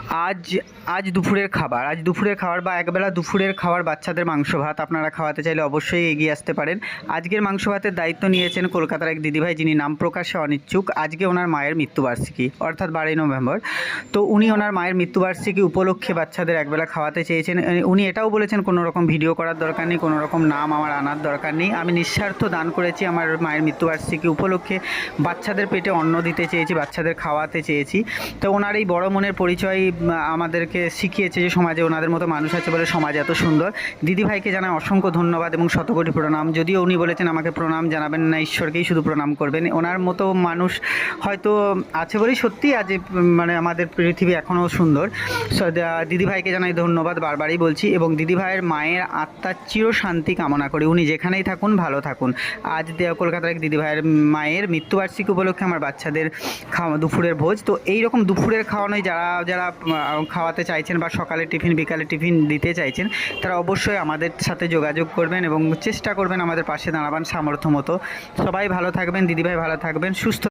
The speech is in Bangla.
আজ আজ দুপুরের খাবার বা একবেলা দুপুরের খাবার বাচ্চাদের মাংস ভাত আপনারা খাওয়াতে চাইলে অবশ্যই এগিয়ে আসতে পারেন। আজকের মাংস ভাতের দায়িত্ব নিয়েছেন কলকাতার এক দিদিভাই, যিনি নাম প্রকাশে অনিচ্ছুক। আজকে ওনার মায়ের মৃত্যুবার্ষিকী, অর্থাৎ 12ই নভেম্বর। তো উনি ওনার মায়ের মৃত্যুবার্ষিকী উপলক্ষে বাচ্চাদের একবেলা খাওয়াতে চেয়েছেন। উনি এটাও বলেছেন কোনো রকম ভিডিও করার দরকার নেই, কোনো রকম নাম আমার আনার দরকার নেই, আমি নিঃস্বার্থ দান করেছি আমার মায়ের মৃত্যুবার্ষিকী উপলক্ষে। বাচ্চাদের পেটে অন্ন দিতে চেয়েছি, বাচ্চাদের খাওয়াতে চেয়েছি। তো ওনার এই বড় মনের পরিচয় আমাদেরকে শিখিয়েছে যে সমাজে ওনাদের মতো মানুষ আছে বলে সমাজ এত সুন্দর। দিদিভাইকে জানাই অসংখ্য ধন্যবাদ এবং শতকোটি প্রণাম। যদিও উনি বলেছেন আমাকে প্রণাম জানাবেন না, ঈশ্বরকেই শুধু প্রণাম করবেন। ওনার মতো মানুষ হয়তো আছে বলেই সত্যি আজ মানে আমাদের পৃথিবী এখনও সুন্দর। দিদিভাইকে জানাই ধন্যবাদ, বারবারই বলছি, এবং দিদিভাইয়ের মায়ের আত্মার চিরশান্তি কামনা করি। উনি যেখানেই থাকুন ভালো থাকুন। আজ কলকাতার এক দিদিভাইয়ের মায়ের মৃত্যুবার্ষিকী উপলক্ষে আমার বাচ্চাদের দুপুরের ভোজ। তো এইরকম দুপুরের খাওয়ানোয় যারা যারা খাওয়াতে চাইছেন বা সকালে টিফিন বিকালে টিফিন দিতে চাইছেন, তারা অবশ্যই আমাদের সাথে যোগাযোগ করবেন এবং চেষ্টা করবেন আমাদের পাশে দাঁড়াবার সামর্থ্য মতো। সবাই ভালো থাকবেন, দিদিভাই ভালো থাকবেন, সুস্থ